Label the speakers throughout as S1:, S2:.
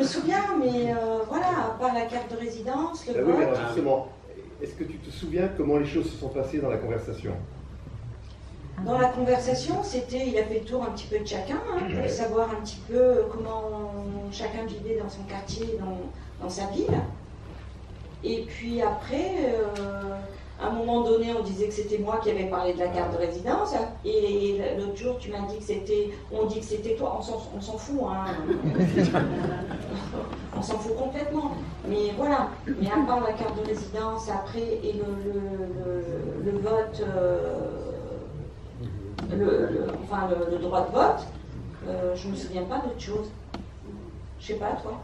S1: me souviens, mais voilà, à part la carte de résidence, le vote...
S2: Oui, alors justement, est-ce que tu te souviens comment les choses se sont passées dans la conversation?
S1: Dans la conversation, il a fait le tour un petit peu de chacun, hein, pour savoir un petit peu comment chacun vivait dans son quartier, dans sa ville. Et puis après, à un moment donné, on disait que c'était moi qui avais parlé de la carte de résidence. Et l'autre jour, tu m'as dit que c'était... On dit que c'était toi. On s'en fout, hein. On s'en fout complètement. Mais voilà. Mais à part la carte de résidence, après, et le vote... le droit de vote, je ne me souviens pas d'autre chose. Je sais pas, toi.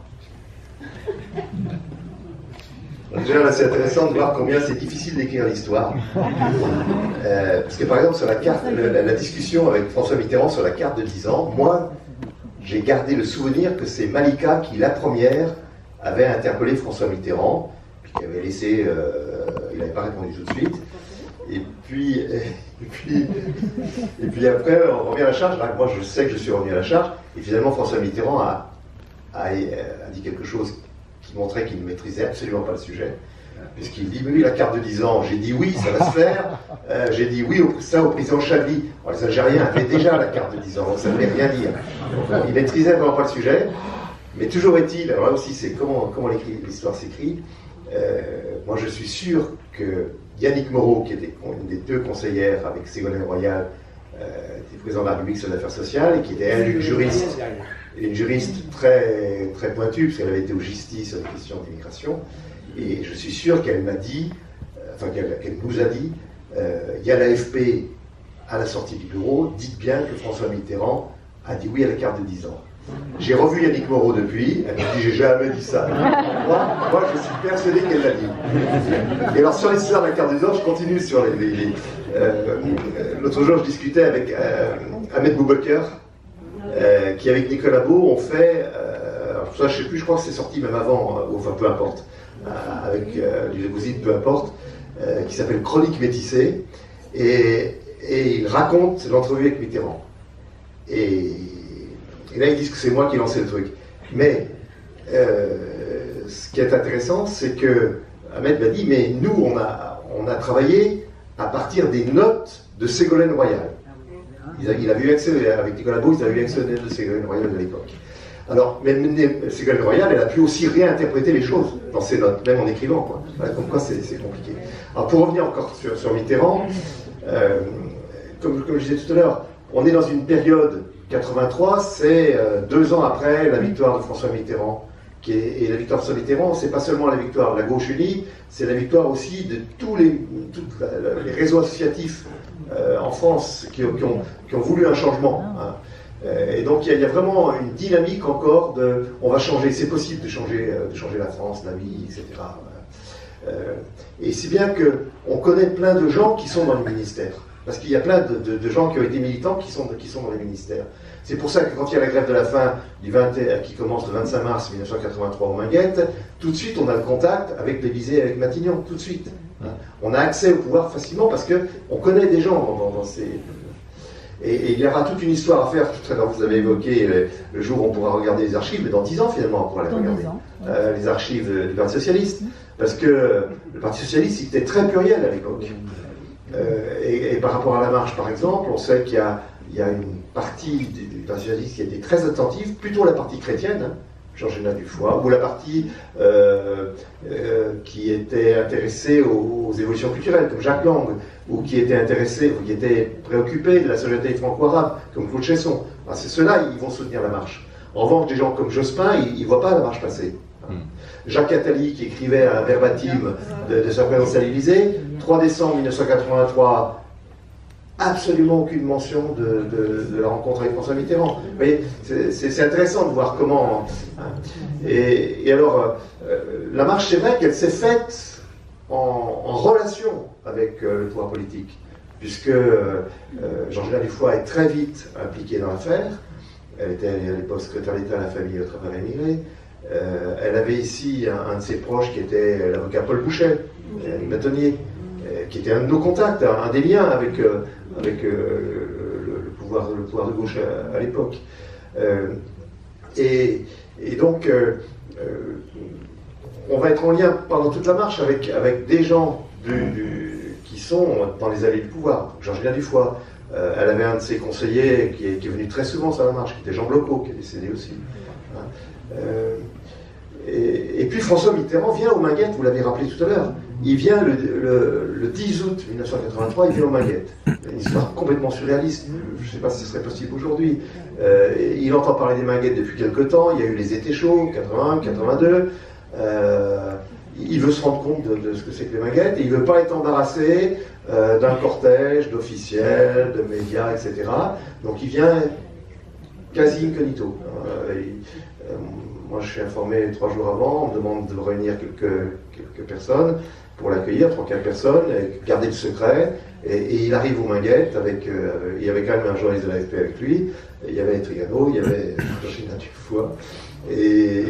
S3: Déjà, là, c'est intéressant de voir combien c'est difficile d'écrire l'histoire. Parce que, par exemple, sur la carte, la discussion avec François Mitterrand sur la carte de 10 ans, moi, j'ai gardé le souvenir que c'est Malika qui, la première, avait interpellé François Mitterrand, puis qui avait laissé... il n'avait pas répondu tout de suite. Et puis après, on revient à la charge. Moi, je sais que je suis revenu à la charge. Et finalement, François Mitterrand a dit quelque chose qui montrait qu'il ne maîtrisait absolument pas le sujet. Puisqu'il dit, oui, la carte de 10 ans, j'ai dit oui, ça va se faire. J'ai dit oui, ça au président Chavely. Alors, les Algériens avaient déjà la carte de 10 ans, donc ça ne voulait rien dire. Donc, il maîtrisait vraiment pas le sujet. Mais toujours est-il, alors là aussi, c'est comment l'histoire s'écrit. Moi, je suis sûr que Yannick Moreau, qui était une des deux conseillères avec Ségolène Royal, était président de la République sur les affaires sociales, et qui était elle une juriste très, très pointue, parce qu'elle avait été au GISTI sur les questions d'immigration. Et je suis sûr qu'elle m'a dit, qu'elle nous a dit, il y a l'AFP à la sortie du bureau, dites bien que François Mitterrand a dit oui à la carte de 10 ans. J'ai revu Yannick Moreau depuis, elle m'a dit j'ai jamais dit ça. Moi je suis persuadé qu'elle l'a dit. Et alors sur l'histoire de la carte de 10 ans, je continue sur l'autre jour je discutais avec Ahmed Boubaker, qui avec Nicolas Beau ont fait, ça je sais plus, je crois que c'est sorti même avant, enfin peu importe, avec du Bouzid, peu importe, qui s'appelle Chronique métissée, et il raconte l'entrevue avec Mitterrand. Et là, ils disent que c'est moi qui ai lancé le truc. Mais ce qui est intéressant, c'est que Ahmed m'a dit, mais nous, on a travaillé à partir des notes de Ségolène Royal. Il avait eu accès, avec Nicolas Beau, ils avaient eu accès aux notes de Ségolène Royal de l'époque. Alors, même Ségolène Royal, elle a pu aussi réinterpréter les choses dans ses notes, même en écrivant, quoi. Voilà, comme quoi c'est compliqué. Alors, pour revenir encore sur Mitterrand, comme je disais tout à l'heure, on est dans une période 83, c'est 2 ans après la victoire de François Mitterrand. Et la victoire de François Mitterrand, c'est pas seulement la victoire de la gauche unie, c'est la victoire aussi de tous les réseaux associatifs en France qui ont voulu un changement. Hein. Et donc il y a vraiment une dynamique encore de on va changer, c'est possible de changer la France, la vie, etc. Et si bien qu'on connaît plein de gens qui sont dans le ministère. Parce qu'il y a plein de gens qui ont été militants qui sont dans les ministères. C'est pour ça que quand il y a la grève de la faim qui commence le 25 mars 1983 au Minguette, tout de suite on a le contact avec l'Élysée et avec Matignon, tout de suite. On a accès au pouvoir facilement parce qu'on connaît des gens dans ces... Et il y aura toute une histoire à faire, tout à l'heure vous avez évoqué le jour où on pourra regarder les archives, mais dans 10 ans finalement on pourra les regarder. Les archives du Parti Socialiste. Parce que le Parti Socialiste il était très pluriel à l'époque. Et par rapport à la marche, par exemple, on sait qu'il y a une partie du Parti socialiste qui était très attentive, plutôt la partie chrétienne, hein, Georgina Dufoy, ou la partie qui était intéressée aux évolutions culturelles, comme Jacques Lang, ou qui était intéressée, ou qui était préoccupée de la solidarité franco-arabe, comme Claude Chesson. Enfin, c'est ceux-là, ils vont soutenir la marche. En revanche, des gens comme Jospin, ils ne voient pas la marche passer. Jacques Attali, qui écrivait un verbatim de sa présence à l'Élysée, 3 décembre 1983, absolument aucune mention de la rencontre avec François Mitterrand. Vous voyez, c'est intéressant de voir comment... Et alors, la marche, c'est vrai qu'elle s'est faite en relation avec le pouvoir politique, puisque Georgina Dufoy est très vite impliquée dans l'affaire. Elle était à l'époque secrétaire d'État à la famille aux travailleurs émigrés. Elle avait ici un de ses proches qui était l'avocat Paul Bouchet, un bâtonnier, qui était un de nos contacts, un des liens avec le pouvoir de gauche à l'époque. Et donc, on va être en lien pendant toute la marche avec des gens qui sont dans les allées du pouvoir. Georgina Dufoy, elle avait un de ses conseillers qui est venu très souvent sur la marche, qui était Jean Blocot, qui est décédé aussi. Et puis François Mitterrand vient aux Minguettes, vous l'avez rappelé tout à l'heure. Il vient le 10 août 1983, il vient aux Minguettes. Une histoire complètement surréaliste, je ne sais pas si ce serait possible aujourd'hui. Il entend parler des Minguettes depuis quelque temps, il y a eu les étés chauds, 81, 82. Il veut se rendre compte de ce que c'est que les Minguettes, et il ne veut pas être embarrassé d'un cortège, d'officiels, de médias, etc. Donc il vient quasi incognito. Moi je suis informé 3 jours avant, on me demande de réunir quelques personnes pour l'accueillir, 3-4 personnes, et garder le secret, et il arrive aux Minguettes, il y avait quand même un journaliste de l'AFP avec lui, il y avait Trigano, il y avait Georgina Dufoy, et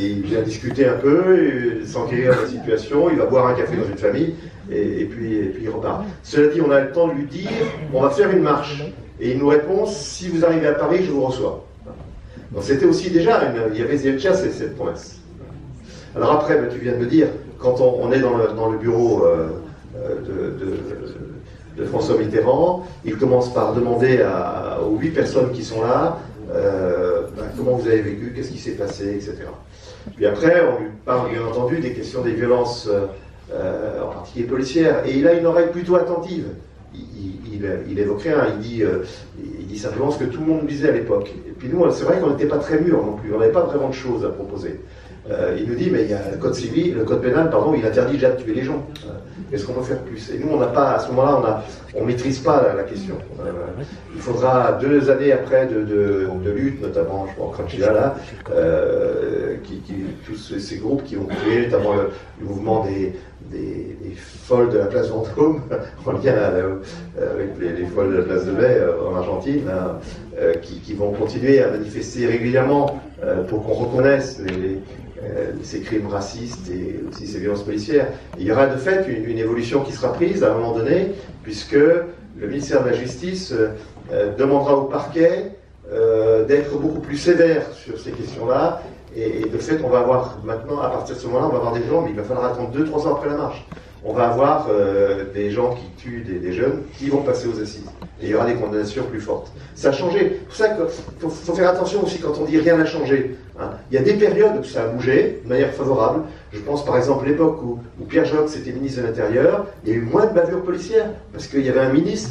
S3: il vient discuter un peu, s'enquérir de la situation, il va boire un café dans une famille, et puis il repart. Cela dit, on a le temps de lui dire, on va faire une marche, et il nous répond, si vous arrivez à Paris, je vous reçois. Donc c'était aussi déjà, il y avait déjà cette promesse. Alors après, tu viens de me dire, quand on est dans le bureau de François Mitterrand, il commence par demander aux 8 personnes qui sont là, comment vous avez vécu, qu'est-ce qui s'est passé, etc. Puis après, on lui parle bien entendu des questions des violences, en particulier policières, et il a une oreille plutôt attentive. Il évoque rien, il dit simplement ce que tout le monde disait à l'époque. Et puis nous, c'est vrai qu'on n'était pas très mûrs non plus, on n'avait pas vraiment de choses à proposer. Il nous dit, mais il y a le code civil, le code pénal, pardon, il interdit déjà de tuer les gens. Qu'est-ce qu'on peut faire de plus? Et nous, on n'a pas, à ce moment-là, on ne maîtrise pas la question. Il faudra 2 années après de lutte, notamment, je pense, Kratchila, là, tous ces groupes qui ont créé, notamment le mouvement des folles de la place Vendôme, en lien avec les folles de la place de Mai en Argentine, là, qui vont continuer à manifester régulièrement pour qu'on reconnaisse ces crimes racistes et aussi ces violences policières. Et il y aura de fait une évolution qui sera prise à un moment donné, puisque le ministère de la Justice demandera au parquet d'être beaucoup plus sévère sur ces questions-là. Et de fait, on va avoir maintenant, à partir de ce moment-là, on va avoir des gens, mais il va falloir attendre 2-3 ans après la marche. On va avoir des gens qui tuent des jeunes qui vont passer aux assises. Et il y aura des condamnations plus fortes. Ça a changé. C'est pour ça qu'il faut faire attention aussi quand on dit rien n'a changé. Hein. Il y a des périodes où ça a bougé de manière favorable. Je pense par exemple à l'époque où Pierre Joxe était ministre de l'Intérieur, il y a eu moins de bavures policières, parce qu'il y avait un ministre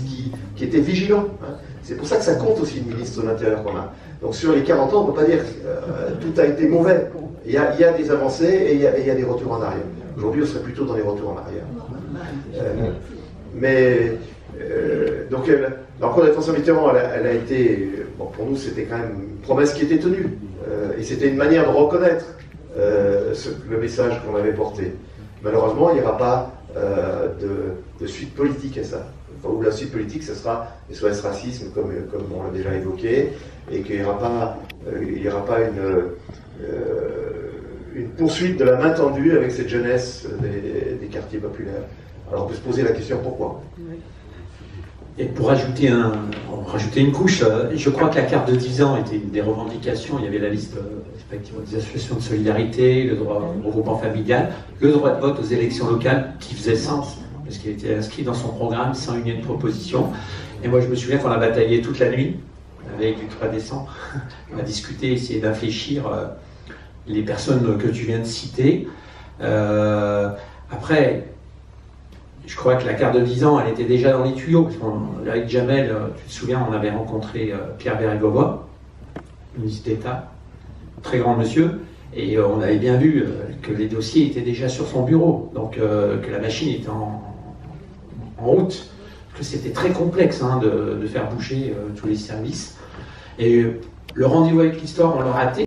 S3: qui était vigilant. Hein. C'est pour ça que ça compte aussi le ministre de l'Intérieur qu'on a. Donc sur les 40 ans, on ne peut pas dire que tout a été mauvais. Il y a des avancées et il y a des retours en arrière. Aujourd'hui, on serait plutôt dans les retours en arrière. Donc, la rencontre de François Mitterrand, elle a été, bon, pour nous, c'était quand même une promesse qui était tenue. Et c'était une manière de reconnaître le message qu'on avait porté. Malheureusement, il n'y aura pas de suite politique à ça. Ou la suite politique, ce sera SOS Racisme, comme on l'a déjà évoqué, et qu'il n'y aura pas une poursuite de la main tendue avec cette jeunesse des quartiers populaires. Alors on peut se poser la question pourquoi.
S4: Et pour rajouter une couche, je crois que la carte de 10 ans était une des revendications. Il y avait la liste effectivement des associations de solidarité, le droit au regroupement familial, le droit de vote aux élections locales qui faisait sens, parce qu'il était inscrit dans son programme sans une proposition. Et moi je me souviens qu'on a bataillé toute la nuit, la veille du 3 décembre, on a discuté, essayé d'infléchir les personnes que tu viens de citer. Après, je crois que la carte de 10 ans, elle était déjà dans les tuyaux, parce qu'avec Jamel, tu te souviens, on avait rencontré Pierre Bérégovoy, ministre d'État, très grand monsieur, et on avait bien vu que les dossiers étaient déjà sur son bureau, donc que la machine était en route, que c'était très complexe hein, de faire bouger tous les services. Et le rendez-vous avec l'histoire, on l'a raté.